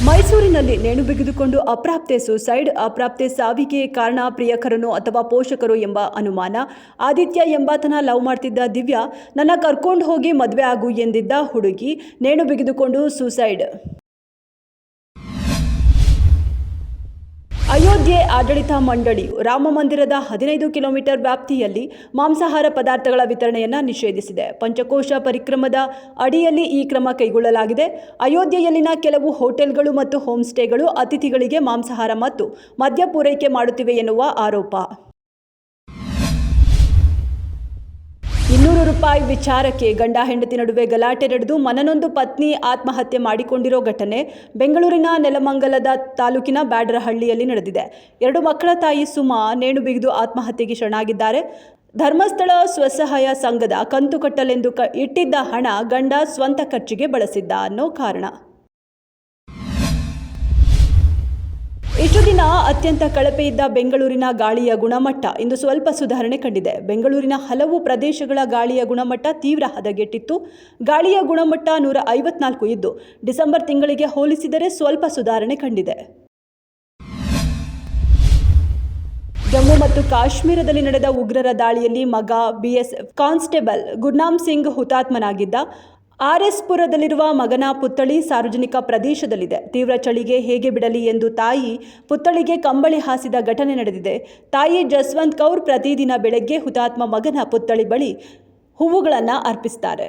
ಮೈಸೂರಿನಲ್ಲಿ ನೇಣು ಬಿಗಿದುಕೊಂಡು ಅಪ್ರಾಪ್ತೆ ಸೂಸೈಡ್. ಅಪ್ರಾಪ್ತೆ ಸಾವಿಗೆ ಕಾರಣ ಪ್ರಿಯಕರನು ಅಥವಾ ಪೋಷಕರು ಎಂಬ ಅನುಮಾನ. ಆದಿತ್ಯ ಎಂಬಾತನ ಲವ್ ಮಾಡ್ತಿದ್ದ ದಿವ್ಯಾ ನನ್ನ ಕರ್ಕೊಂಡು ಹೋಗಿ ಮದುವೆ ಆಗು ಎಂದಿದ್ದ ಹುಡುಗಿ ನೇಣು ಬಿಗಿದುಕೊಂಡು ಸೂಸೈಡ್. ಅಯೋಧ್ಯೆ ಆಡಳಿತ ಮಂಡಳಿಯು ರಾಮ ಮಂದಿರದ 15 ಕಿಲೋಮೀಟರ್ ವ್ಯಾಪ್ತಿಯಲ್ಲಿ ಮಾಂಸಾಹಾರ ಪದಾರ್ಥಗಳ ವಿತರಣೆಯನ್ನು ನಿಷೇಧಿಸಿದೆ. ಪಂಚಕೋಶ ಪರಿಕ್ರಮದ ಅಡಿಯಲ್ಲಿ ಈ ಕ್ರಮ ಕೈಗೊಳ್ಳಲಾಗಿದೆ. ಅಯೋಧ್ಯೆಯಲ್ಲಿನ ಕೆಲವು ಹೋಟೆಲ್ಗಳು ಮತ್ತು ಹೋಮ್ ಸ್ಟೇಗಳು ಅತಿಥಿಗಳಿಗೆ ಮಾಂಸಾಹಾರ ಮತ್ತು ಮದ್ಯ ಪೂರೈಕೆ ಮಾಡುತ್ತಿವೆ ಎನ್ನುವ ಆರೋಪ. 200 ರೂಪಾಯಿ ವಿಚಾರಕ್ಕೆ ಗಂಡ ಹೆಂಡತಿ ನಡುವೆ ಗಲಾಟೆ ನಡೆದು ಮನನೊಂದು ಪತ್ನಿ ಆತ್ಮಹತ್ಯೆ ಮಾಡಿಕೊಂಡಿರೋ ಘಟನೆ ಬೆಂಗಳೂರಿನ ನೆಲಮಂಗಲದ ತಾಲೂಕಿನ ಬ್ಯಾಡರಹಳ್ಳಿಯಲ್ಲಿ ನಡೆದಿದೆ. 2 ಮಕ್ಕಳ ತಾಯಿ ಸುಮಾ ನೇಣು ಬಿಗಿದು ಆತ್ಮಹತ್ಯೆಗೆ ಶರಣಾಗಿದ್ದಾರೆ. ಧರ್ಮಸ್ಥಳ ಸ್ವಸಹಾಯ ಸಂಘದ ಕಂತು ಕಟ್ಟಲೆಂದು ಇಟ್ಟಿದ್ದ ಹಣ ಗಂಡ ಸ್ವಂತ ಖರ್ಚಿಗೆ ಬಳಸಿದ್ದ ಅನ್ನೋ ಕಾರಣ. ಇಷ್ಟು ದಿನ ಅತ್ಯಂತ ಕಳಪೆಯಿದ್ದ ಬೆಂಗಳೂರಿನ ಗಾಳಿಯ ಗುಣಮಟ್ಟ ಇಂದು ಸ್ವಲ್ಪ ಸುಧಾರಣೆ ಕಂಡಿದೆ. ಬೆಂಗಳೂರಿನ ಹಲವು ಪ್ರದೇಶಗಳ ಗಾಳಿಯ ಗುಣಮಟ್ಟ ತೀವ್ರ ಹದಗೆಟ್ಟಿತ್ತು. ಗಾಳಿಯ ಗುಣಮಟ್ಟ 154 ಇದ್ದು ಡಿಸೆಂಬರ್ ತಿಂಗಳಿಗೆ ಹೋಲಿಸಿದರೆ ಸ್ವಲ್ಪ ಸುಧಾರಣೆ ಕಂಡಿದೆ. ಜಮ್ಮು ಮತ್ತು ಕಾಶ್ಮೀರದಲ್ಲಿ ನಡೆದ ಉಗ್ರರ ದಾಳಿಯಲ್ಲಿ ಮಗ ಬಿಎಸ್ಎಫ್ ಕಾನ್ಸ್ಟೇಬಲ್ ಗುರ್ನಾಮ್ ಸಿಂಗ್ ಹುತಾತ್ಮನಾಗಿದ್ದ. ಆರ್ಎಸ್ಪುರದಲ್ಲಿರುವ ಮಗನ ಪುತ್ಥಳಿ ಸಾರ್ವಜನಿಕ ಪ್ರದೇಶದಲ್ಲಿದೆ. ತೀವ್ರ ಚಳಿಗೆ ಹೇಗೆ ಬಿಡಲಿ ಎಂದು ತಾಯಿ ಪುತ್ಥಳಿಗೆ ಕಂಬಳಿ ಹಾಸಿದ ಘಟನೆ ನಡೆದಿದೆ. ತಾಯಿ ಜಸ್ವಂತ್ ಕೌರ್ ಪ್ರತಿದಿನ ಬೆಳಗ್ಗೆ ಹುತಾತ್ಮ ಮಗನ ಪುತ್ಥಳಿ ಬಳಿ ಹೂವುಗಳನ್ನು ಅರ್ಪಿಸುತ್ತಾರೆ.